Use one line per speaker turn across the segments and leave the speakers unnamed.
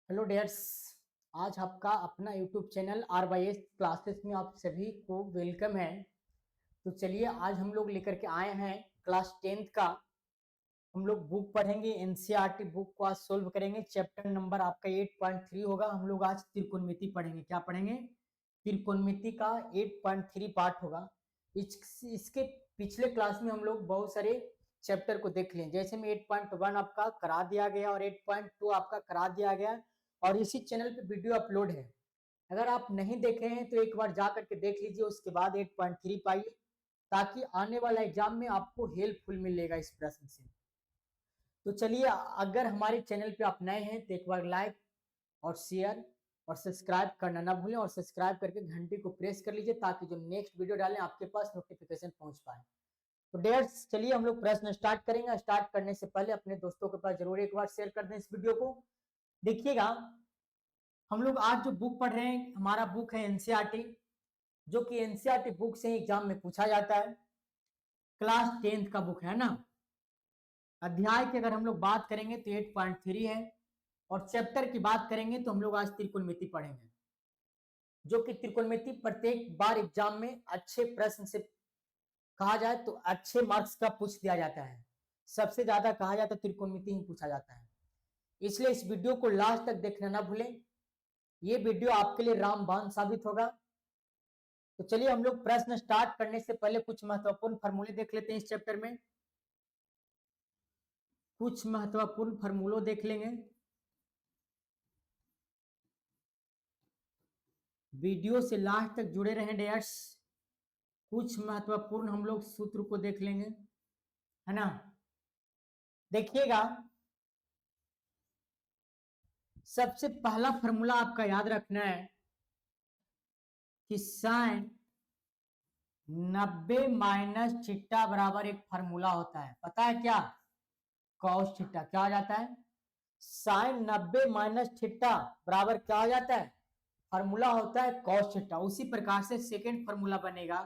Hello dears. आज आपका अपना यूट्यूब चैनल RYS क्लासेस में आप सभी को वेलकम है। तो चलिए आज हम लोग लेकर के आए हैं क्लास 10th का। हम लोग बुक पढ़ेंगे, एनसीईआरटी बुक को आज सोल्व करेंगे। चैप्टर नंबर आपका 8.3 होगा। हम लोग आज त्रिकोणमिति पढ़ेंगे। क्या पढ़ेंगे? त्रिकोणमिति का 8.3 पार्ट होगा। इसके पिछले क्लास में हम लोग बहुत सारे चैप्टर को देख लें। जैसे में 8.1 आपका करा दिया गया और 8.2 आपका करा दिया गया और इसी चैनल पे वीडियो अपलोड है। अगर आप नहीं देखे हैं तो एक बार जा करके देख लीजिए, उसके बाद 8.3 पाइए, ताकि आने वाला एग्जाम में आपको हेल्पफुल मिलेगा इस प्रश्न से। तो चलिए, अगर हमारे चैनल पे आप नए हैं तो एक बार लाइक और शेयर और सब्सक्राइब करना ना भूलें, और सब्सक्राइब करके घंटी को प्रेस कर लीजिए ताकि जो नेक्स्ट वीडियो डालें आपके पास नोटिफिकेशन पहुंच पाए। तो डियर्स, चलिए हम लोग प्रश्न स्टार्ट करेंगे। स्टार्ट करने से पहले अपने दोस्तों के पास जरूर एक बार शेयर कर दें इस वीडियो को। देखिएगा, हम लोग आज जो बुक पढ़ रहे हैं हमारा बुक है एनसीईआरटी, जो कि एनसीईआरटी बुक से एग्जाम में पूछा जाता है। क्लास 10th का बुक है ना। अध्याय की अगर हम लोग बात करेंगे तो 8.3 है, और चैप्टर की बात करेंगे तो हम लोग आज त्रिकोणमिति पढ़ेंगे, जो कि त्रिकोणमिति प्रत्येक बार एग्जाम में अच्छे प्रश्न से कहा जाए तो अच्छे मार्क्स का पूछ दिया जाता है। सबसे ज्यादा कहा जाता है त्रिकोणमिति ही पूछा जाता है। इसलिए इस वीडियो को लास्ट तक देखना ना भूलें। ये वीडियो आपके लिए रामबाण साबित होगा। तो चलिए हम लोग प्रश्न स्टार्ट करने से पहले कुछ महत्वपूर्ण फार्मूले देख लेते हैं। इस चैप्टर में कुछ महत्वपूर्ण फार्मूलों देख लेंगे। वीडियो से लास्ट तक जुड़े रहें डियर्स। कुछ महत्वपूर्ण हम लोग सूत्र को देख लेंगे, है ना। देखिएगा, सबसे पहला फार्मूला आपका याद रखना है कि साइन 90 माइनस थीटा बराबर एक फार्मूला होता है। पता है क्या? Cos theta. क्या हो जाता है? साइन 90 माइनस थीटा बराबर क्या हो जाता है? फार्मूला होता है कॉस थीटा। उसी प्रकार से सेकेंड फार्मूला बनेगा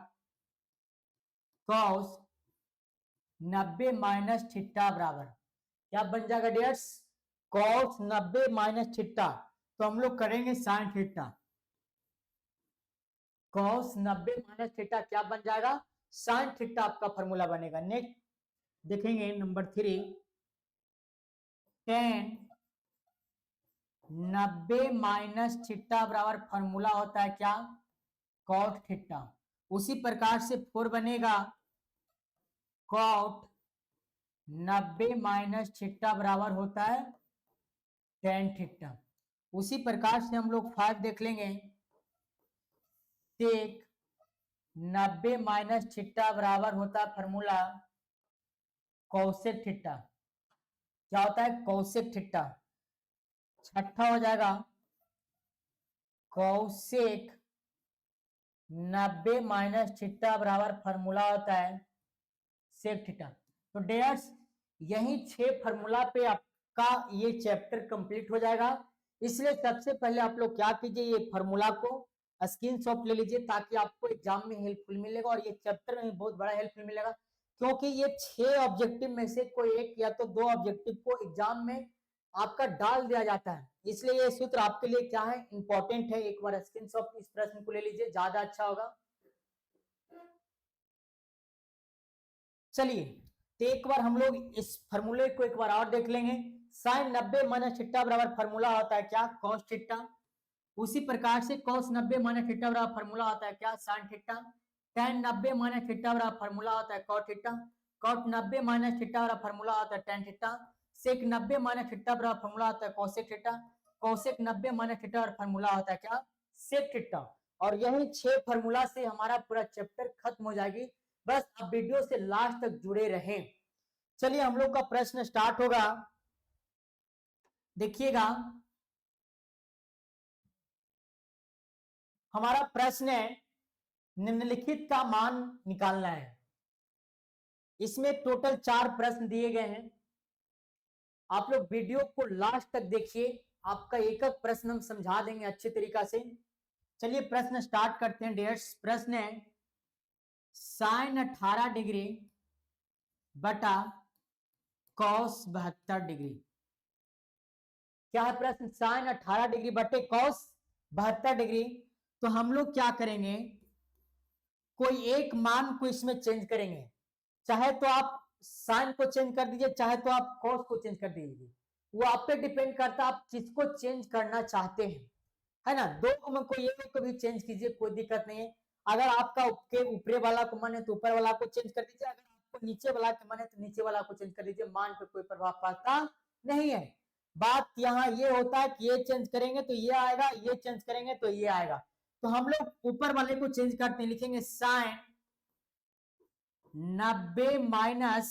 कॉस 90 माइनस थीटा बराबर क्या बन जाएगा डियर्स? Cos 90 minus theta. तो हम लोग करेंगे sine theta. Cos 90 minus theta क्या बन जाएगा? साइन थीटा आपका फार्मूला बनेगा। नेक्स्ट देखेंगे नंबर 3, टेन 90 माइनस थीटा बराबर फार्मूला होता है क्या? Cot theta. उसी प्रकार से 4 बनेगा कॉट 90 माइनस थीटा बराबर होता है टेन थीटा। उसी प्रकार से हम लोग 5 देख लेंगे। टेक 90 माइनस थीटा बराबर होता है फार्मूला कौसेक थीटा। क्या होता है? कौसेक थीटा। छठा हो जाएगा कौसेक 90 माइनस थीटा बराबर फार्मूला होता है सेक थीटा। तो डियर्स, यही 6 फार्मूला पे आपका ये चैप्टर कंप्लीट हो जाएगा। इसलिए सबसे पहले आप लोग क्या कीजिए, ये फार्मूला को स्क्रीनशॉट ले लीजिए ताकि आपको एग्जाम में हेल्पफुल मिलेगा, और ये चैप्टर में बहुत बड़ा हेल्पफुल मिलेगा। क्योंकि ये 6 ऑब्जेक्टिव में से कोई एक या तो 2 ऑब्जेक्टिव को एग्जाम में आपका डाल दिया जाता है। इसलिए ये सूत्र आपके लिए क्या है, इंपॉर्टेंट है। एक बार स्क्रीनशॉट इस प्रश्न को ले लीजिए, ज्यादा अच्छा होगा। चलिए, तो एक बार हम लोग इस फार्मूले को एक बार और देख लेंगे। साइन 90 माइनस थीटा बराबर फार्मूला होता है क्या? Cos theta. उसी प्रकार से कॉस 90 माइनस थीटा बराबर फार्मूला होता है क्या? Sine theta. Tan 90 minus theta बराबर फार्मूला होता है cot theta. Cot 90 minus theta बराबर फार्मूला होता है tan theta. Sec 90 minus theta बराबर फार्मूला होता है cosec theta. Cosec 90 minus theta बराबर फार्मूला होता है क्या? Sec theta. और यही 6 फार्मूला से हमारा पूरा चैप्टर खत्म हो जाएगी। बस आप वीडियो से लास्ट तक जुड़े रहें। चलिए हम लोग का प्रश्न स्टार्ट होगा। देखिएगा, हमारा प्रश्न है निम्नलिखित का मान निकालना है। इसमें टोटल 4 प्रश्न दिए गए हैं। आप लोग वीडियो को लास्ट तक देखिए, आपका एक एक प्रश्न हम समझा देंगे अच्छे तरीका से। चलिए प्रश्न स्टार्ट करते हैं डियर्स। प्रश्न है साइन 18 डिग्री बटा कॉस 72 डिग्री क्या है प्रश्न, साइन 18 डिग्री बटे कॉस 72 डिग्री। तो हम लोग क्या करेंगे, कोई एक मान को इसमें चेंज करेंगे, चाहे तो आप साइन को चेंज कर दीजिए, चाहे तो आप कॉस को चेंज कर दीजिए, वो आप पे डिपेंड करता है आप किसको चेंज करना चाहते हैं, है ना। दो में कोई एक को भी चेंज कीजिए, कोई दिक्कत नहीं है। अगर आपका ऊपरे वाला को मन है तो ऊपर वाला को चेंज कर दीजिए, अगर आपको नीचे वाला के मन है तो नीचे वाला को चेंज कर दीजिए, मान पे कोई प्रभाव पड़ता नहीं है। बात यहाँ ये होता है कि ये चेंज करेंगे तो ये आएगा, ये चेंज करेंगे तो ये आएगा। तो हम लोग ऊपर वाले को चेंज करते हैं, लिखेंगे साइन 90 माइनस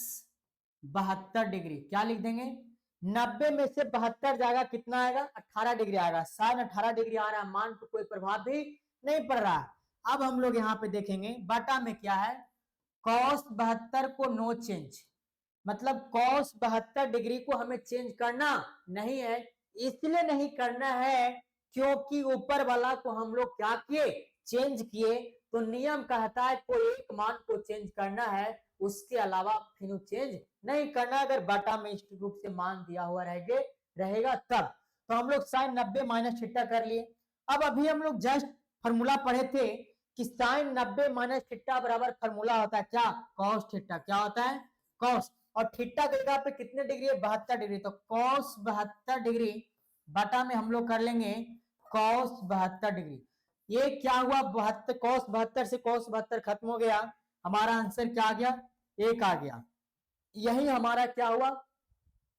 72 डिग्री। क्या लिख देंगे, 90 में से 72 जाएगा, कितना आएगा, 18 डिग्री आएगा। साइन 18 डिग्री आ रहा है, मान पर कोई प्रभाव भी नहीं पड़ रहा है। अब हम लोग यहाँ पे देखेंगे बटा में क्या है, कॉस 72 को नो चेंज, मतलब कॉस 72 डिग्री को हमें चेंज करना नहीं है। इसलिए नहीं करना है क्योंकि ऊपर वाला को हम लोग क्या किए, चेंज किए। तो नियम कहता है कोई एक मान को चेंज करना है, उसके अलावा फिर चेंज नहीं करना। अगर बटा में इस रूप से मान दिया हुआ रहेगा तब। तो हम लोग साइन 90 माइनस थीटा कर लिए। अब अभी हम लोग जस्ट फॉर्मूला पढ़े थे कि साइन 90 माइनस थीटा बराबर फॉर्मूला होता है क्या, कॉस थीटा। क्या होता है, कॉस, और थीटा की जगह पे कितने डिग्री है, 72 डिग्री। तो कॉस 72 डिग्री बटा में हम लोग कर लेंगे कॉस 72 डिग्री। ये क्या हुआ, 72, कॉस 72 से कॉस 72 खत्म हो गया, हमारा आंसर क्या आ गया, 1 आ गया। यही हमारा क्या हुआ,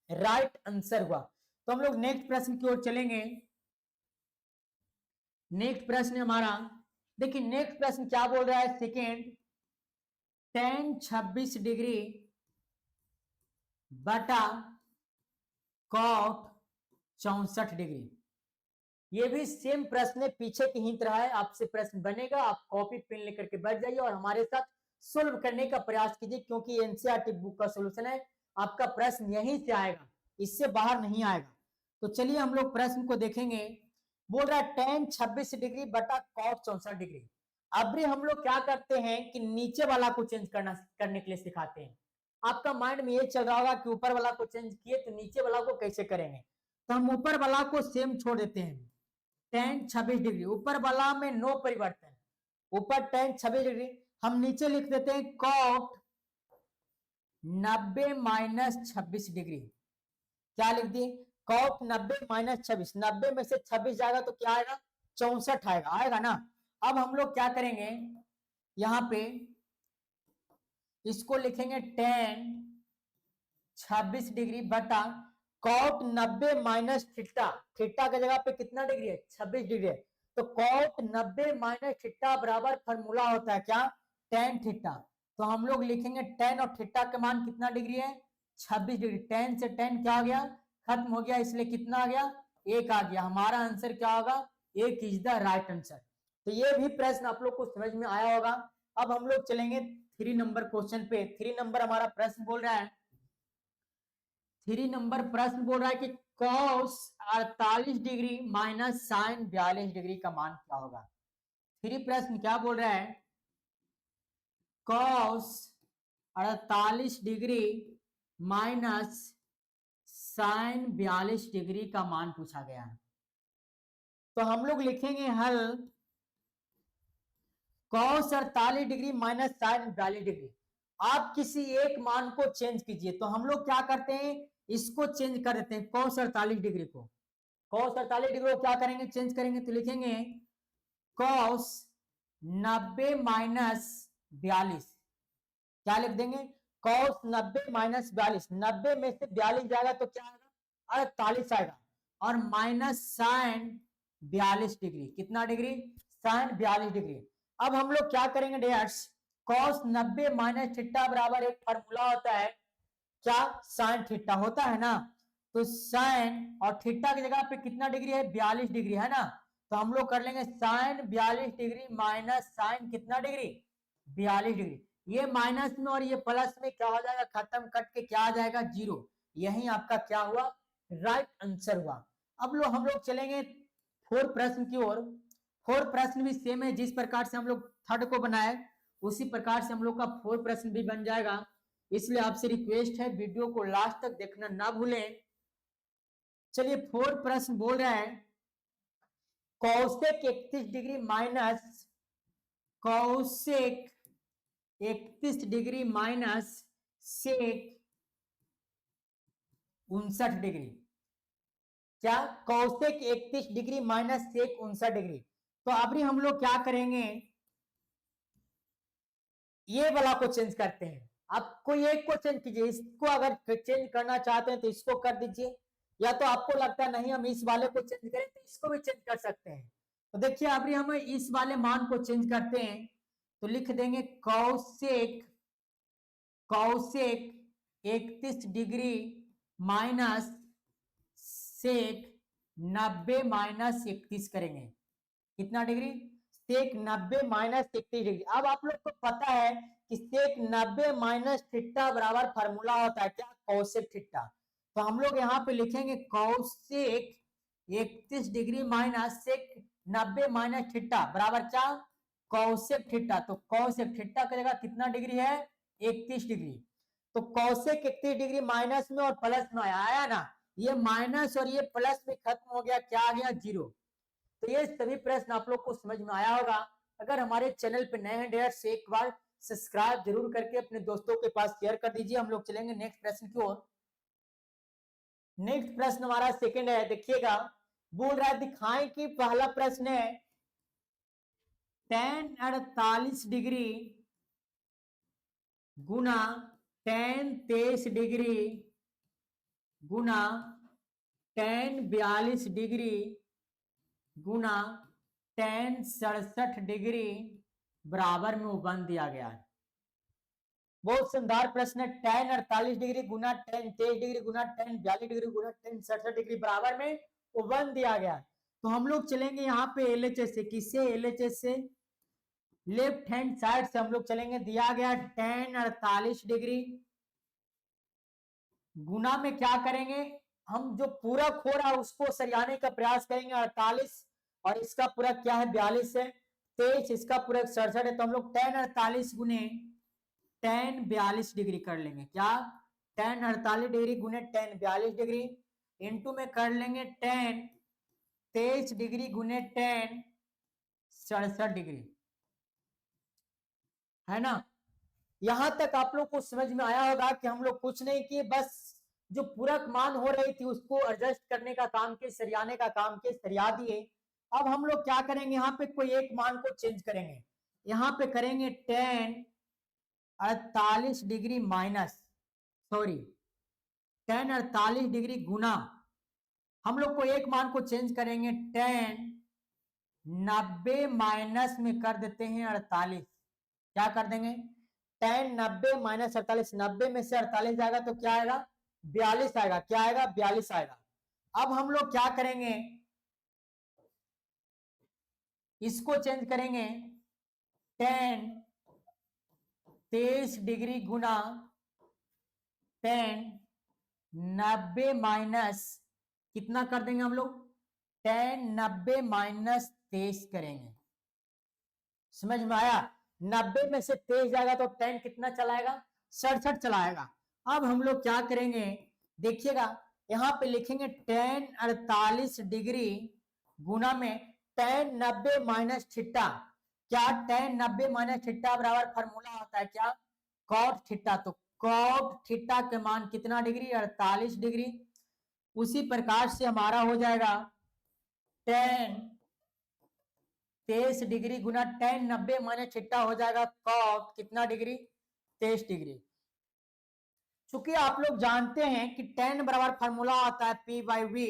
राइट आंसर हुआ। तो हम लोग नेक्स्ट प्रश्न की ओर चलेंगे। नेक्स्ट प्रश्न हमारा, देखिए नेक्स्ट प्रश्न क्या बोल रहा है, सेकेंड tan 26 डिग्री बटा cot 64 डिग्री। ये भी सेम प्रश्न है, पीछे की ही तरह है। आपसे प्रश्न बनेगा, आप कॉपी पेन लेकर के बैठ जाइए और हमारे साथ सोल्व करने का प्रयास कीजिए, क्योंकि एनसीईआरटी बुक का सॉल्यूशन है। आपका प्रश्न यहीं से आएगा, इससे बाहर नहीं आएगा। तो चलिए हम लोग प्रश्न को देखेंगे। बोल रहा है tan 26 डिग्री बटा cot 64 डिग्री। अब भी हम लोग क्या करते हैं कि नीचे वाला को चेंज करने के लिए सिखाते हैं। आपका माइंड में ये चल रहा होगा कि ऊपर वाला को चेंज किए तो नीचे वाला को कैसे करेंगे। तो हम ऊपर वाला को सेम छोड़ देते हैं, tan 26 डिग्री, ऊपर वाला में नो परिवर्तन, ऊपर tan 26 डिग्री। हम नीचे लिख देते हैं cot 90 माइनस 26 डिग्री। क्या लिख दिए, cot 90 माइनस 26, 90 में से 26 जाएगा तो क्या आएगा, 64 आएगा, आएगा ना। अब हम लोग क्या करेंगे, यहां पे इसको लिखेंगे tan 26 डिग्री बटा cot 90 माइनस थीटा। थीटा की जगह पे कितना डिग्री है, 26 डिग्री है। तो cot 90 माइनस थीटा बराबर फॉर्मूला होता है क्या, tan थीटा। तो हम लोग लिखेंगे tan और थीटा का मान कितना डिग्री है, 26 डिग्री। tan से tan क्या आ गया, खत्म हो गया, इसलिए कितना आ गया, 1 आ गया। हमारा आंसर क्या होगा, 1 इज द राइट आंसर। तो ये भी प्रश्न आप लोग को समझ में आया होगा। अब हम लोग चलेंगे 3 नंबर क्वेश्चन पे। 3 नंबर हमारा प्रश्न बोल रहा है, 3 नंबर प्रश्न बोल रहा है कि cos 48 degree minus sine 42 degree का मान क्या होगा। 3 प्रश्न क्या बोल रहा है, cos 48 degree minus sine 42 degree का मान पूछा गया है। तो हम लोग लिखेंगे हल, cos 48 degree minus sine 42 degree. आप किसी एक मान को चेंज कीजिए। तो हम लोग क्या करते हैं, इसको चेंज कर देते हैं, cos 48 डिग्री को। cos 48 डिग्री को क्या करेंगे, चेंज करेंगे। तो लिखेंगे cos 90 माइनस 42। क्या लिख देंगे, cos 90 माइनस 42, 90 में से 42 जाएगा तो क्या आएगा, 48 आएगा, और माइनस साइन 42 डिग्री। कितना डिग्री, साइन 42 डिग्री। अब हम लोग क्या करेंगे डियर्स, cos 90 माइनस थीटा बराबर एक फॉर्मूला होता है क्या, साइन थीटा होता है ना। तो साइन और थीटा की जगह पे कितना डिग्री है, 42 डिग्री है ना। तो हम लोग कर लेंगे साइन 42 डिग्री माइनस साइन कितना डिग्री, 42 डिग्री। ये माइनस में और ये प्लस में क्या हो जाएगा, खत्म कट के क्या आ जाएगा, 0। यही आपका क्या हुआ, राइट आंसर हुआ। अब लोग हम लोग चलेंगे 4 प्रश्न की ओर। 4 प्रश्न भी सेम है, जिस प्रकार से हम लोग थर्ड को बनाए उसी प्रकार से हम लोग का 4 प्रश्न भी बन जाएगा। इसलिए आपसे रिक्वेस्ट है वीडियो को लास्ट तक देखना ना भूलें। चलिए फोर्थ प्रश्न बोल रहा है cosec 31 degree minus cosec 31 degree minus sec 59 degree. क्या? Cosec 31 degree minus sec 59 degree. तो अभी हम लोग क्या करेंगे, ये वाला को चेंज करते हैं। आप कोई एक को चेंज कीजिए, इसको अगर चेंज करना चाहते हैं तो इसको कर दीजिए, या तो आपको लगता है नहीं हम इस वाले को चेंज करें तो इसको भी चेंज कर सकते हैं। तो देखिए अभी हम इस वाले मान को चेंज करते हैं, तो लिख देंगे cosec cosec 31 degree minus sec 90 minus 31 करेंगे। कितना डिग्री? सेक 90 माइनस 31 डिग्री। अब आप लोग को पता है कि सेक 90 माइनस थीटा बराबर फार्मूला होता है क्या? Cosec theta. तो हम लोग यहाँ पे लिखेंगे cosec 31 degree minus sec 90 minus theta बराबर क्या? Cosec theta. तो कौशिक थीटा का जगह कितना डिग्री है? 31 डिग्री। तो कौशिक 31 डिग्री माइनस में और प्लस में आया ना, ये माइनस और ये प्लस में खत्म हो गया, क्या आ गया? जीरो। तो ये सभी प्रश्न आप लोग को समझ में आया होगा। अगर हमारे चैनल पे नए हैं डेयर से एक बार सब्सक्राइब जरूर करके अपने दोस्तों के पास शेयर कर दीजिए। हम लोग चलेंगे नेक्स्ट प्रश्न की ओर। नेक्स्ट प्रश्न हमारा सेकंड है, देखिएगा बोल रहा है दिखाएं कि पहला प्रश्न है tan 48 डिग्री गुना tan 23 डिग्री गुना tan 42 डिग्री गुना tan 67 डिग्री बराबर में वो बन दिया गया है। बहुत शानदार प्रश्न है। tan 48 डिग्री गुना tan 23 डिग्री गुना tan 42 डिग्री गुना tan 67 डिग्री बराबर में वो बन दिया गया। तो हम लोग चलेंगे यहाँ पे एलएचएस से। किससे? एलएचएस से। लेफ्ट हैंड साइड से हम लोग चलेंगे। दिया गया tan 48 डिग्री गुना में क्या करेंगे, हम जो पूरक हो रहा है उसको सरियाने का प्रयास करेंगे। 48 और इसका पूरक क्या है? 42 है। 23 इसका पूरक 67 है। तो हम लोग tan 48 गुने tan 42 डिग्री कर लेंगे। क्या? tan 48 डिग्री गुने tan 42 डिग्री इंटू में कर लेंगे tan 23 डिग्री गुने tan 67 डिग्री, है ना। यहां तक आप लोग को समझ में आया होगा कि हम लोग कुछ नहीं किए, बस जो पूरक मान हो रही थी उसको एडजस्ट करने का काम किए, सरियाने का काम किए, सरिया दिए। अब हम लोग क्या करेंगे, यहाँ पे कोई एक मान को चेंज करेंगे। यहाँ पे करेंगे tan 48 degree minus sorry tan 48 degree गुना, हम लोग को एक मान को चेंज करेंगे tan 90 माइनस में कर देते हैं 48। क्या कर देंगे? tan 90 माइनस 48, 90 में से 48 जाएगा तो क्या आएगा? 42 आएगा। क्या आएगा? 42 आएगा। अब हम लोग क्या करेंगे, इसको चेंज करेंगे tan 23 डिग्री गुना tan 90 माइनस कितना कर देंगे हम लोग? tan 90 माइनस 23 करेंगे। समझ में आया? 90 में से 23 जाएगा तो tan कितना चलाएगा? 67 चलाएगा। अब हम लोग क्या करेंगे, देखिएगा यहाँ पे लिखेंगे tan 48 डिग्री गुना में tan 90 माइनस थीटा। क्या? tan 90 माइनस थीटा बराबर फार्मूला होता है क्या? cot theta. तो cot थीटा के मान कितना डिग्री? 48 डिग्री। उसी प्रकार से हमारा हो जाएगा tan 23 डिग्री गुना tan 90 माइनस थीटा हो जाएगा cot कितना डिग्री? 23 डिग्री। चूंकि आप लोग जानते हैं कि tan बराबर फार्मूला होता है P बाई V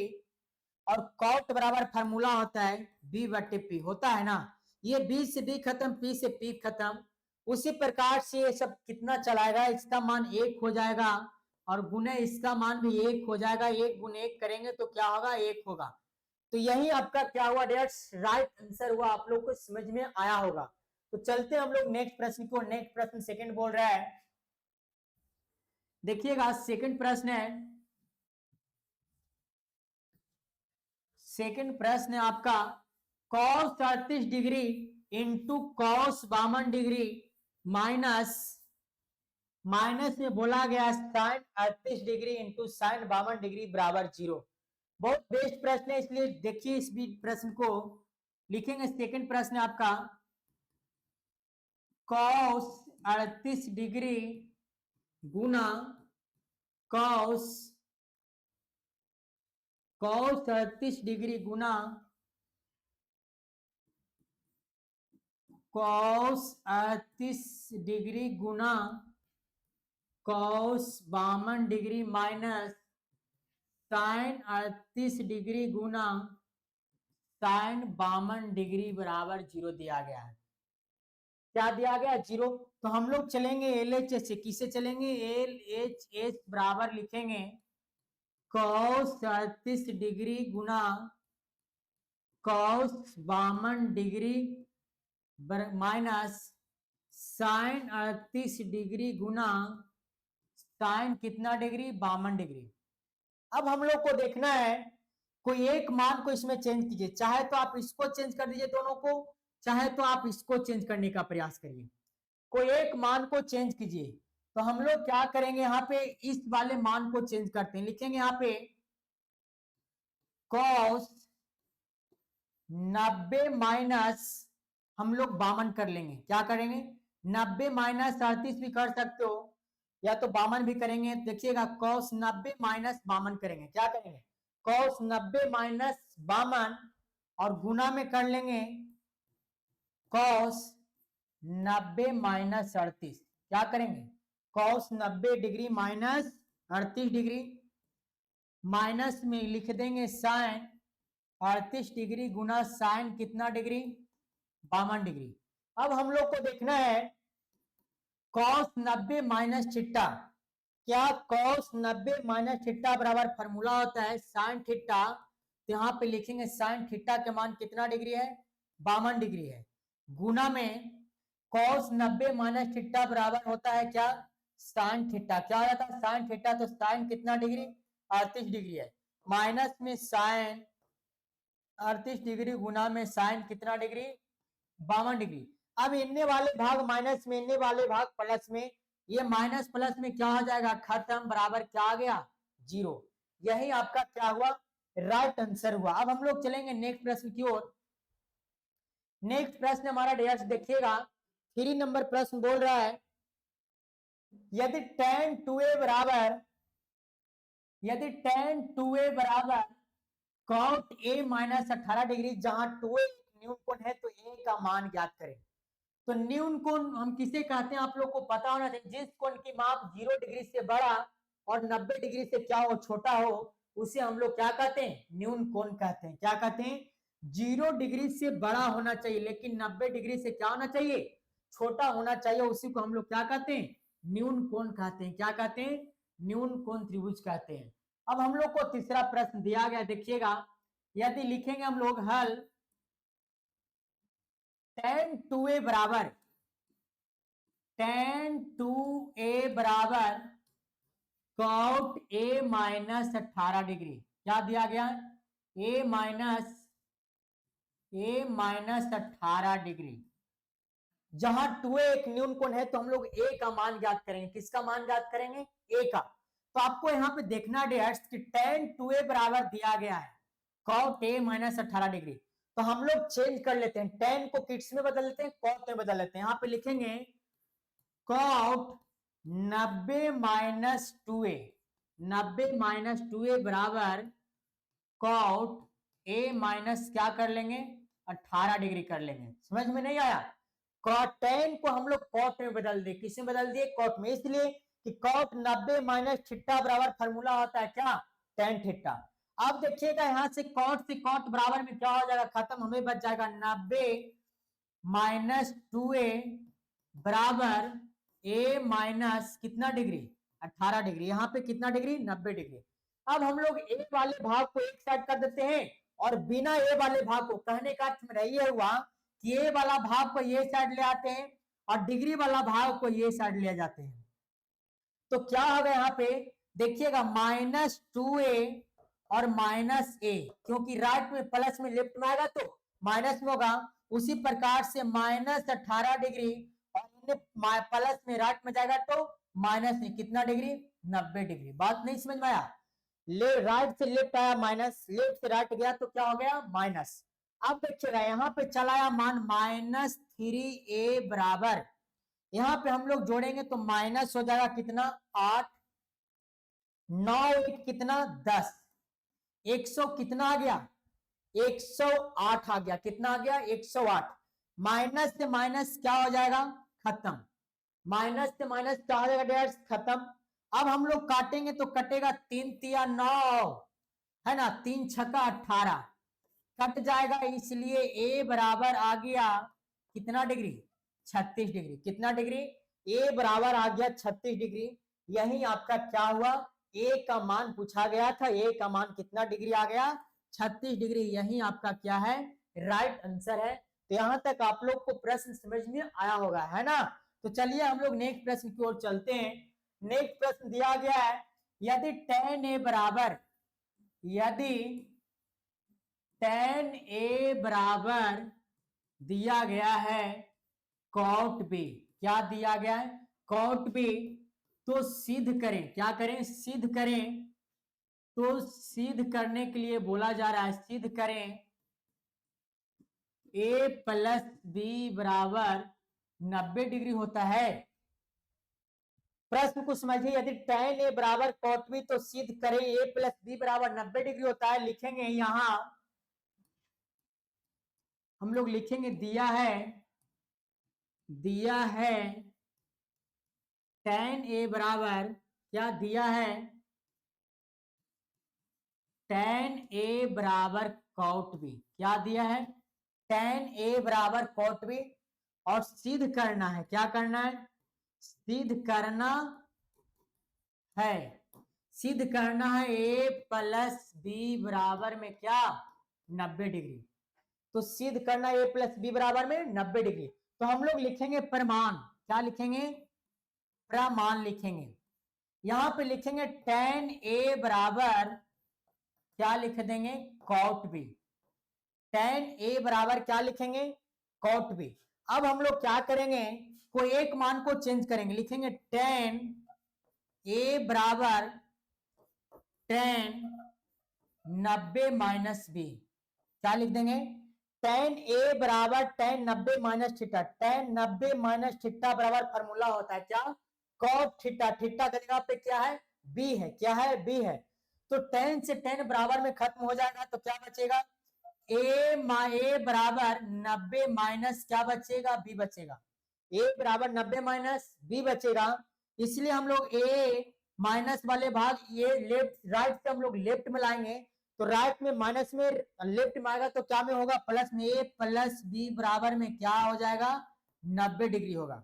और cot बराबर फार्मूला होता है B बटे P, होता है ना। ये B से B खत्म, P से P खत्म। उसी प्रकार से ये सब कितना चलाएगा, इसका मान 1 हो जाएगा और गुने इसका मान भी 1 हो जाएगा। 1 गुने 1 करेंगे तो क्या होगा? 1 होगा। तो यही आपका क्या हुआ डेट्स राइट आंसर हुआ। आप लोग को समझ में आया होगा। तो चलते हम लोग नेक्स्ट प्रश्न को। नेक्स्ट प्रश्न सेकंड बोल रहा है, देखिएगा सेकंड प्रश्न है, सेकंड प्रश्न है आपका cos 38 degree into cos 52 degree minus में बोला गया sin 38 degree into sin 52 degree बराबर 0। बहुत बेस्ट प्रश्न है, इसलिए देखिए इस भी प्रश्न को लिखेंगे। सेकंड प्रश्न है आपका, cos 38 डिग्री गुना cos 38 डिग्री गुना cos 38 डिग्री गुना cos 52 degree minus sin 38 degree गुना sin 52 डिग्री बराबर 0 दिया गया है। क्या दिया गया? 0। तो हम लोग चलेंगे LHS से। किससे चलेंगे? LHS बराबर लिखेंगे cos 38 डिग्री गुना cos 52 degree minus sin 38 degree गुना sin कितना डिग्री? 52 डिग्री। अब हम लोग को देखना है, कोई एक मान को इसमें चेंज कीजिए। चाहे तो आप इसको चेंज कर दीजिए दोनों को, चाहे तो आप इसको चेंज करने का प्रयास करिए। कोई एक मान को चेंज कीजिए। तो हम लोग क्या करेंगे, यहाँ पे इस वाले मान को चेंज करते हैं। लिखेंगे यहाँ पे cos 90 माइनस हम लोग 52 कर लेंगे। क्या करेंगे? 90 माइनस 38 भी कर सकते हो, या तो 52 भी करेंगे। देखिएगा cos 90 माइनस 52 करेंगे। क्या करेंगे? cos 90 माइनस 52 और गुना में कर लेंगे cos 90 माइनस 38। क्या करेंगे? cos 90 degree minus 38 degree, minus में लिख देंगे sin 38 डिग्री गुना sin कितना डिग्री? 52 डिग्री। अब हम लोग को देखना है cos 90 माइनस थीटा। क्या cos 90 माइनस थीटा बराबर फॉर्मूला होता है sin थीटा। तो यहाँ पे लिखेंगे sin थीटा के मान कितना डिग्री है? 52 डिग्री है। गुना में cos 90 माइनस थीटा बराबर होता है क्या? sin theta. क्या हो जाता है? sin theta. तो sin कितना डिग्री? 38 डिग्री है। माइनस में sin 38 डिग्री गुना में sin कितना डिग्री? 52 डिग्री। अब इनने वाले भाग माइनस में, इनने वाले भाग प्लस में, ये माइनस प्लस में क्या हो जाएगा? खत्म। बराबर क्या आ गया? 0। यही आपका क्या हुआ? राइट आंसर हुआ। अब हम लोग चलेंगे नेक्स्ट प्रश्न की ओर। नेक्स्ट प्रश्न हमारा डियर्स देखिएगा, 3 नंबर प्रश्न बोल रहा है, यदि tan 2a बराबर cot a माइनस 18 डिग्री, जहां 2a न्यून कोण है तो a का मान ज्ञात करें। तो न्यून कोण हम किसे कहते हैं? आप लोग को पता होना चाहिए। जिस कोण की माप 0 डिग्री से बड़ा और 90 डिग्री से क्या हो? छोटा हो, उसे हम लोग क्या कहते हैं? न्यून कोण कहते हैं। क्या कहते हैं? 0 डिग्री से बड़ा होना चाहिए, लेकिन 90 डिग्री से क्या होना चाहिए? छोटा होना चाहिए। उसी को हम लोग क्या कहते हैं? न्यून कोण कहते हैं। क्या कहते हैं? न्यून कोण त्रिभुज कहते हैं। अब हम लोग को तीसरा प्रश्न दिया गया, देखिएगा। यदि लिखेंगे हम लोग हल, tan 2a बराबर cot a माइनस 18 डिग्री। क्या दिया गया? a minus 18 degree. जहां 2a एक न्यून कोण है तो हम लोग a का मान ज्ञात करेंगे। किसका मान ज्ञात करेंगे? a का। तो आपको यहाँ पे देखना डियर्स कि tan 2a बराबर दिया गया है cot a माइनस 18 डिग्री। तो हम लोग चेंज कर लेते हैं, tan को किस में बदल लेते हैं? cot में बदल लेते हैं। यहाँ पे लिखेंगे cot 90 माइनस 2a बराबर cot a माइनस क्या कर लेंगे? 18 डिग्री कर लेंगे। समझ में नहीं आया? tan को हम लोग cot में बदल दिए। किसमें बदल दिए? cot में। इसलिए कि cot 90 माइनस थीटा बराबर फॉर्मूला होता है क्या? tan theta. अब देखिएगा यहाँ से cot बराबर में क्या हो जाएगा? खत्म। हमें बच जाएगा 90 माइनस 2a बराबर a माइनस कितना डिग्री? 18 डिग्री। यहाँ पे कितना डिग्री? 90 डिग्री। अब हम लोग a वाले भाग को एक साइड कर देते हैं और बिना a वाले भाग को, कहने का अर्थ मेरा ये हुआ कि a वाला भाग को ये साइड ले आते हैं और डिग्री वाला भाग को ये साइड ले जाते हैं। तो क्या होगा यहाँ पे? देखिएगा माइनस 2a और माइनस a, क्योंकि राइट में प्लस में लेफ्ट में आएगा तो माइनस में होगा। उसी प्रकार से माइनस 18 डिग्री और प्लस में राइट में जाएगा तो माइनस में कितना डिग्री? 90 डिग्री। बात नहीं समझ में आया? राइट से लेफ्ट आया माइनस, लेफ्ट से राइट गया तो क्या हो गया माइनस। अब देखिएगा यहाँ पे चला आया मान -3a बराबर, यहाँ पे हम लोग जोड़ेंगे तो माइनस हो जाएगा कितना 8, 9 8 कितना 10, 100 कितना आ गया 108 आ गया, कितना आ गया 108। माइनस से माइनस क्या हो जाएगा खत्म, माइनस से माइनस क्या हो जाएगा डैश खत्म। अब हम लोग काटेंगे तो कटेगा 3 तिया 9 है ना, 3 छक्का 18 कट जाएगा, इसलिए ए बराबर आ गया कितना डिग्री 36 डिग्री, कितना डिग्री ए बराबर आ गया 36 डिग्री। यही आपका क्या हुआ ए का मान पूछा गया था, ए का मान कितना डिग्री आ गया 36 डिग्री, यही आपका क्या है राइट आंसर है। तो यहां तक आप लोग को प्रश्न समझ में आया होगा है ना। तो चलिए हम लोग नेक्स्ट प्रश्न की ओर चलते हैं। नेक्स्ट प्रश्न दिया गया है यदि tan a बराबर, यदि tan a बराबर दिया गया है cot b, क्या दिया गया है cot b, तो सिद्ध करें, क्या करें सिद्ध करें, तो सिद्ध करने के लिए बोला जा रहा है सिद्ध करें a प्लस बी बराबर 90 डिग्री होता है। प्रश्न को समझिए, यदि tan a बराबर cot b तो सिद्ध करें a प्लस बी बराबर 90 डिग्री होता है। लिखेंगे यहां हम लोग लिखेंगे दिया है tan a बराबर क्या दिया है tan a बराबर cot b, क्या दिया है tan a बराबर cot b, और सिद्ध करना है, क्या करना है सिद्ध करना है, सिद्ध करना है a प्लस बी बराबर में क्या 90 डिग्री। तो सिद्ध करना a प्लस बी बराबर में 90 डिग्री। तो हम लोग लिखेंगे प्रमाण, क्या लिखेंगे प्रमाण लिखेंगे। यहां पे लिखेंगे tan a बराबर क्या लिख देंगे cot b, tan a बराबर क्या लिखेंगे cot b। अब हम लोग क्या करेंगे कोई एक मान को चेंज करेंगे, लिखेंगे tan a बराबर tan 90 माइनस बी, क्या लिख देंगे tan a बराबर tan 90 minus theta, tan 90 minus theta बराबर फॉर्मूला होता है क्या cot थीटा, थीटा का जगह पे क्या है b है, क्या है b है। तो tan से tan बराबर में खत्म हो जाएगा तो क्या बचेगा a बराबर 90 माइनस क्या बचेगा b बचेगा, a बराबर 90 माइनस b बचेगा। इसलिए हम लोग a माइनस वाले भाग ये लेफ्ट राइट से हम लोग लेफ्ट में लाएंगे, तो राइट में माइनस में लेफ्ट में आएगा तो क्या में होगा प्लस में, a प्लस बी बराबर में क्या हो जाएगा 90 डिग्री होगा,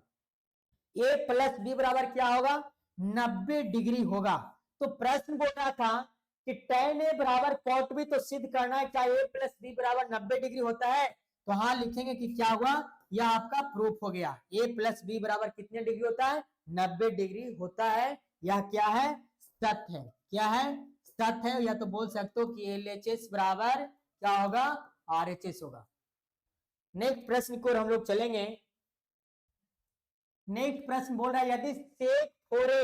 a प्लस बी बराबर क्या होगा 90 डिग्री होगा। तो प्रश्न बोल रहा था कि tan a बराबर cot b, तो सिद्ध करना है क्या a प्लस बी बराबर 90 डिग्री होता है। तो हाँ लिखेंगे कि क्या हुआ यह आपका प्रूफ हो गया, a प्लस बी बराबर कितने डिग्री होता है 90 डिग्री होता है। यह क्या है सत्य है, क्या है सत्य है। या तो बोल सकते हो कि LHS बराबर क्या होगा RHS होगा। नेक्स्ट प्रश्न को हम लोग चलेंगे। नेक्स्ट प्रश्न बोल रहा है यदि सेक 4a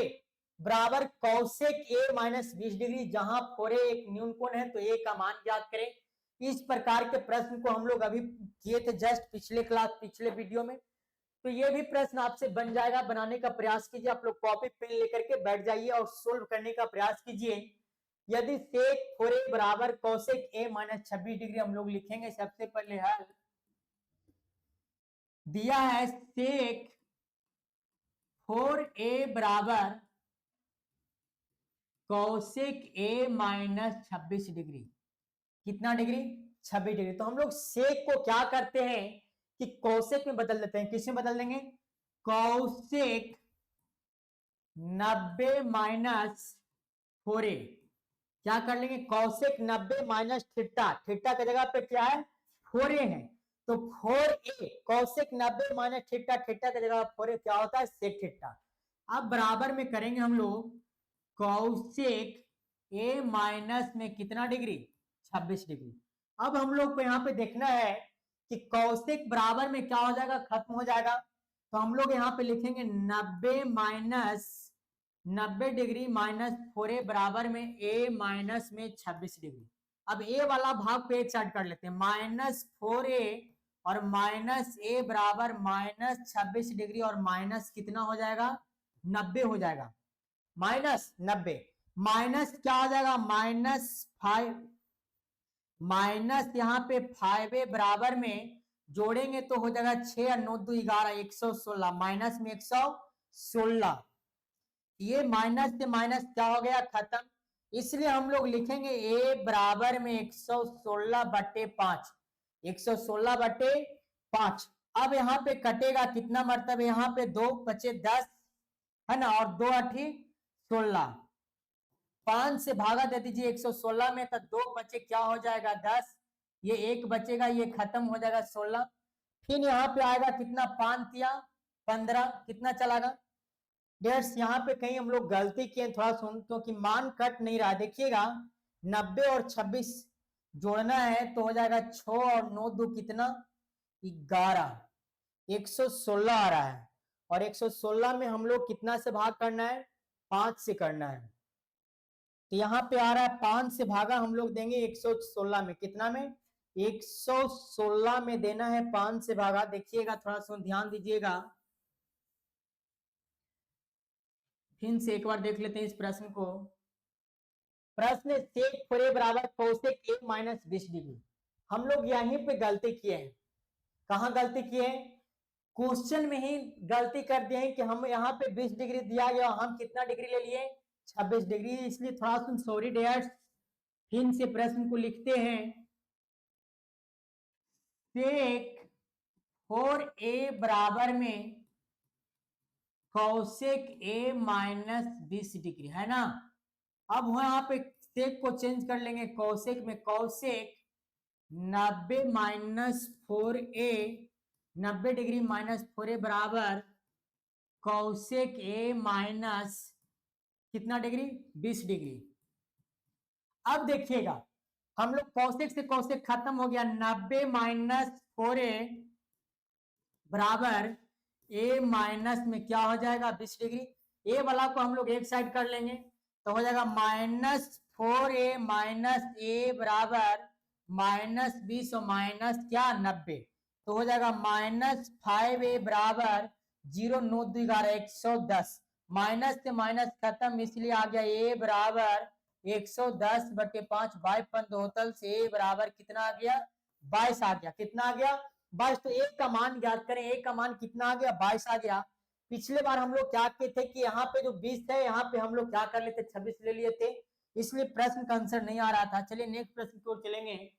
बराबर कौसेक a माइनस 20 डिग्री, जहां 4a एक न्यून कोण है तो a का मान ज्ञात करें। इस प्रकार के प्रश्न को हम लोग अभी किए थे जस्ट पिछले क्लास पिछले वीडियो में। तो ये भी प्रश्न आपसे बन जाएगा, बनाने का प्रयास कीजिए, आप लोग कॉपी पेन लेकर के बैठ जाइए और सोल्व करने का प्रयास कीजिए। यदि सेक 4a बराबर कौसेक a माइनस 26 डिग्री, हम लोग लिखेंगे सबसे पहले हल। दिया है सेक 4a बराबर कौसेक a माइनस 26 डिग्री, कितना डिग्री 26 डिग्री। तो हम लोग सेक को क्या करते हैं कि कौसेक में बदल देते हैं, किसमें बदल देंगे कौसेक 90 माइनस 4a, क्या कर लेंगे कौसेक 90 माइनस थीटा, थीटा की जगह पे क्या है 4a है, तो 4a कौसेक 90 माइनस थीटा, थीटा की जगह 4a क्या होता है सेक थीटा। अब बराबर में करेंगे हम लोग कौसेक a माइनस में कितना डिग्री 26 डिग्री। अब हम लोग को यहाँ पे देखना है कि कौसेक बराबर में क्या हो जाएगा खत्म हो जाएगा, तो हम लोग यहाँ पे लिखेंगे 90 माइनस 90 डिग्री माइनस 4a बराबर में a माइनस में 26 डिग्री। अब a वाला भाग पे एक साइड कर लेते हैं, -4a और माइनस a बराबर माइनस 26 डिग्री और माइनस कितना हो जाएगा 90 हो जाएगा, माइनस 90 माइनस क्या हो जाएगा -5 माइनस यहाँ पे 5a बराबर में जोड़ेंगे तो हो जाएगा 6 और 9 2 11 116 माइनस में 116, ये माइनस से माइनस क्या हो गया खत्म, इसलिए हम लोग लिखेंगे a बराबर में 116/5 116/5। अब यहाँ पे कटेगा कितना मतलब यहाँ पे 2 बचे 10 है ना, और 2 8 16, 5 से भागा दे दीजिए 116 में तो 2 बचे क्या हो जाएगा 10, ये 1 बचेगा ये खत्म हो जाएगा 16। फिर यहाँ पे आएगा कितना 5 या 15 कितना चलागा डेट्स, यहाँ पे कहीं हम लोग गलती किए थोड़ा सुन, क्योंकि मान कट नहीं रहा, देखिएगा 90 और 26 जोड़ना है तो हो जाएगा 6 और 9 2 कितना 11 116 आ रहा है, और 116 में हम लोग कितना से भाग करना है 5 से करना है, तो यहाँ पे आ रहा है 5 से भागा हम लोग देंगे 116 में, कितना में 116 में देना है 5 से भागा। देखिएगा थोड़ा सा ध्यान दीजिएगा, फिर से एक बार देख लेते हैं इस प्रश्न को। प्रश्न सेक 4a बराबर कोसेक a माइनस 20 डिग्री। हम लोग यहीं पे गलती किए हैं, कहाँ गलती किए हैं, क्वेश्चन में ही गलती कर दिए हैं कि हम यहाँ पे 20 डिग्री दिया गया, हम कितना डिग्री ले लिए 26 डिग्री, इसलिए थोड़ा सा सॉरी डेट्स। फिर से प्रश्न को लिखते हैं, सेक 4a बराबर में कौशिक a माइनस 20 डिग्री है ना। अब यहाँ पे सेक को चेंज कर लेंगे, कौशिक में Kaushik 90 minus 4a 90 degree minus 4a बराबर कौशिक a माइनस कितना डिग्री 20 डिग्री। अब देखिएगा हम लोग कौशिक से कौशिक खत्म हो गया, 90 माइनस 4a बराबर a माइनस में क्या हो जाएगा 20 डिग्री, a वाला को हम लोग एक साइड कर लेंगे तो हो जाएगा -4a माइनस a बराबर -20 और माइनस क्या 90, तो हो जाएगा -5a बराबर 0 9 2 11 110, माइनस से माइनस खत्म, इसलिए आ गया a बराबर 110/5 22 होतल से a बराबर कितना आ गया 22 आ गया, कितना आ गया 22। तो एक का मान ज्ञात करें, एक का मान कितना आ गया 22 आ गया। पिछले बार हम लोग क्या किए थे कि यहाँ पे जो 20 है यहाँ पे हम लोग क्या कर लेते 26 ले लिए थे, इसलिए प्रश्न का आंसर नहीं आ रहा था। चलिए नेक्स्ट प्रश्न की ओर चलेंगे।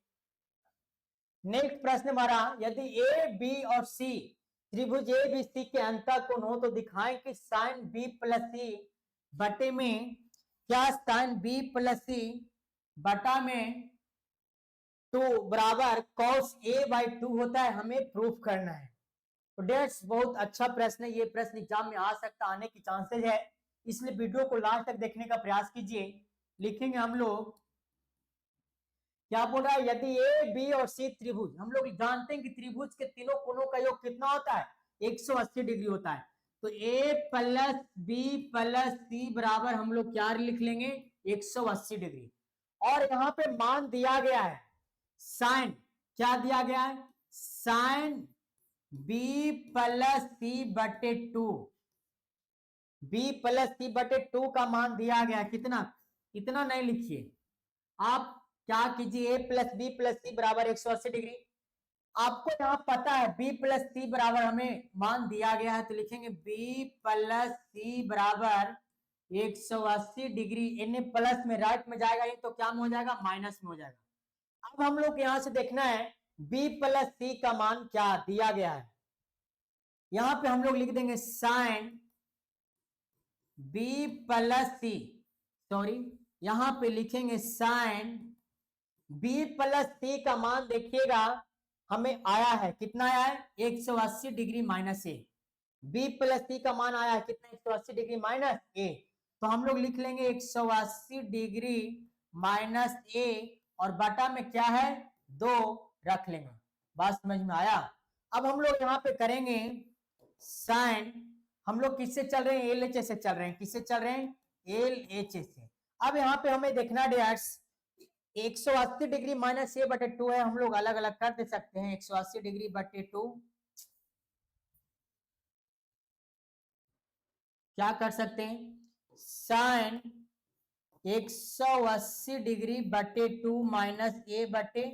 नेक्स्ट प्रश्न हमारा, यदि ए बी और सी त्रिभुज ए बी सी के अंतःकोण हो तो दिखाएं कि साइन बी प्लस सी बटे में क्या साइन बी प्लस सी बटा में 2 बराबर cos a/2 होता है, हमें प्रूफ करना है। तो डेट्स बहुत अच्छा प्रश्न है, ये प्रश्न एग्जाम में आ सकता, आने की चांसेस है, इसलिए वीडियो को लास्ट तक देखने का प्रयास कीजिए। लिखेंगे हम लोग क्या बोल रहा है, यदि ए बी और सी त्रिभुज, हम लोग जानते हैं कि त्रिभुज के तीनों कोणों का योग कितना होता है 180 डिग्री होता है, तो a प्लस बी प्लस सी बराबर हम लोग क्या लिख लेंगे 180 डिग्री, और यहाँ पे मान दिया गया है साइन, क्या दिया गया है साइन b प्लस सी बटे 2, b प्लस सी बटे 2 का मान दिया गया, कितना, इतना नहीं लिखिए आप, क्या कीजिए a प्लस बी प्लस सी बराबर 180 डिग्री, आपको यहाँ पता है b प्लस सी बराबर हमें मान दिया गया है, तो लिखेंगे b प्लस सी बराबर 180 डिग्री, इन्हें प्लस में राइट में जाएगा ये तो क्या में हो जाएगा माइनस में हो जाएगा। अब हम लोग यहां से देखना है b प्लस सी का मान क्या दिया गया है, यहां पे हम लोग लिख देंगे साइन b प्लस सी, सॉरी यहां पे लिखेंगे साइन b प्लस सी का मान देखिएगा हमें आया है, कितना आया है 180 डिग्री माइनस ए, b प्लस सी का मान आया है कितना 180 डिग्री माइनस ए, तो हम लोग लिख लेंगे 180 डिग्री माइनस ए और बटा में क्या है 2 रख लेंगे, बात समझ में आया। अब हम लोग यहाँ पे करेंगे साइन, हम लोग किससे चल रहे हैं, एल एच से चल रहे हैं, किससे चल रहे हैं, एल एच से। अब यहाँ पे हमें देखना डियर्स 180 डिग्री माइनस ए बटे 2 है, हम लोग अलग अलग कर दे सकते हैं। 180 डिग्री बटे 2 क्या कर सकते हैं, साइन 180 डिग्री बटे 2 माइनस ए बटे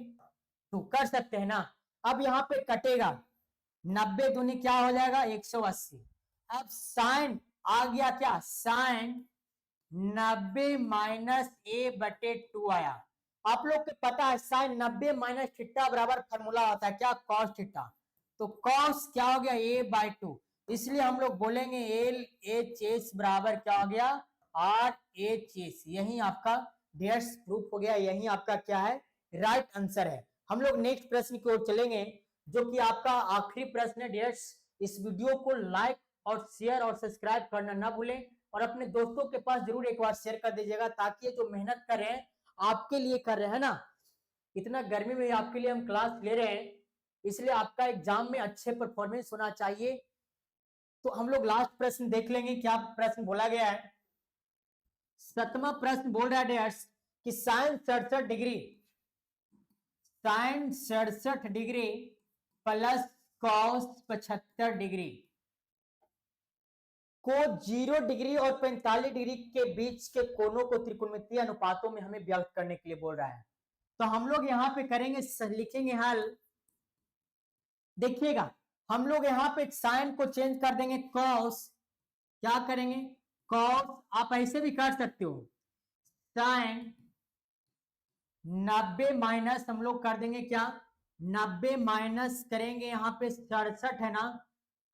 2 कर सकते हैं ना। अब यहाँ पे कटेगा, 90 दूनी क्या हो जाएगा 180। अब साइन आ गया क्या, साइन 90 माइनस ए बटे 2 आया। आप लोग को पता है साइन 90 माइनस थीटा बराबर फॉर्मूला होता है क्या, कॉस थीटा। तो कॉस क्या हो गया ए बाय 2, इसलिए हम लोग बोलेंगे एल एच एस बराबर क्या हो गया, आर एच एस। यही आपका डियर्स प्रूफ हो गया, यही आपका क्या है, राइट आंसर है। हम लोग नेक्स्ट प्रश्न की ओर चलेंगे, जो कि आपका आखिरी प्रश्न है डियर्स। इस वीडियो को लाइक और शेयर और सब्सक्राइब करना ना भूलें, और अपने दोस्तों के पास जरूर एक बार शेयर कर दीजिएगा, ताकि जो मेहनत कर रहे हैं आपके लिए कर रहे हैं ना, इतना गर्मी में आपके लिए हम क्लास ले रहे हैं, इसलिए आपका एग्जाम में अच्छे परफॉर्मेंस होना चाहिए। तो हम लोग लास्ट प्रश्न देख लेंगे, क्या प्रश्न बोला गया है। 7वां प्रश्न बोल रहा है डियर्स कि sine 67 degree, sine 67 degree plus cos 75 degree को 0 डिग्री और 45 डिग्री के बीच के कोणों को त्रिकोणमितीय अनुपातों में हमें व्यक्त करने के लिए बोल रहा है। तो हम लोग यहाँ पे करेंगे, लिखेंगे हल। देखिएगा हम लोग यहाँ पे साइन को चेंज कर देंगे कॉस, क्या करेंगे कॉस, आप ऐसे भी कर सकते हो, साइन 90 माइनस हम लोग कर देंगे क्या, 90 माइनस करेंगे यहाँ पे 67 है ना,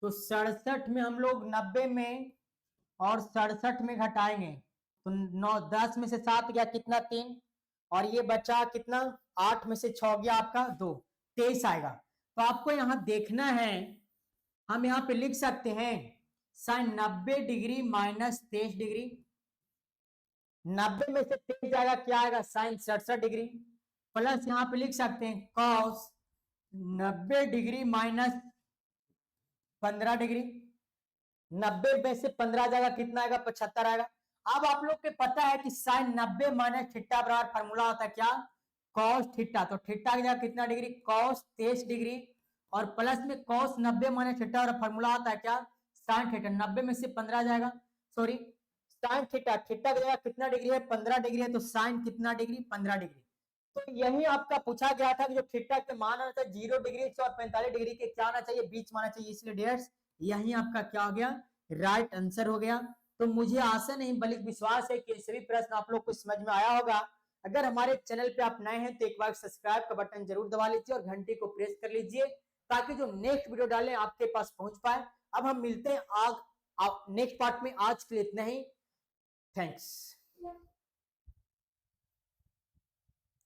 तो 67 में हम लोग 90 में और 67 में घटाएंगे, तो 9 10 में से 7 गया कितना 3, और ये बचा कितना 8 में से 6 गया आपका 2, 23 आएगा। तो आपको यहाँ देखना है, हम यहाँ पे लिख सकते हैं साइन 90 डिग्री माइनस 23 डिग्री, 90 में से 23 जाएगा क्या आएगा साइन 67 डिग्री, प्लस यहाँ पे लिख सकते हैं कॉस 90 डिग्री माइनस 15 डिग्री, 90 में से 15 जाएगा कितना आएगा 75 आएगा। अब आप लोग को पता है कि साइन 90 माइनस थीटा बराबर फॉर्मूला होता है क्या, कॉस थीटा। तो थीटा की जगह कितना डिग्री, कॉस 23 डिग्री, और प्लस में कॉस 90 माइनस थीटा और फॉर्मूला होता है क्या, साइन थीटा। 90 में से 15 जाएगा, सॉरी साइन थीटा, थीटा की जगह कितना डिग्री है 15 डिग्री है, तो साइन कितना डिग्री 15 डिग्री। तो यही आपका पूछा गया था कि जो थीटा के मान आना चाहिए 0 डिग्री और 45 डिग्री के क्या आना चाहिए, बीच में आना चाहिए, इसलिए डियर्स यही आपका क्या हो गया, राइट आंसर हो गया। तो मुझे आशा नहीं बल्कि विश्वास है कि सभी प्रश्न आप लोग को समझ में आया होगा। अगर हमारे चैनल पे आप नए हैं तो एक बार सब्सक्राइब का बटन जरूर दबा लीजिए और घंटी को प्रेस कर लीजिए, ताकि जो नेक्स्ट वीडियो डालें आपके पास पहुंच पाए। अब हम मिलते हैं नेक्स्ट पार्ट में, आज के लिए इतना ही, थैंक्स।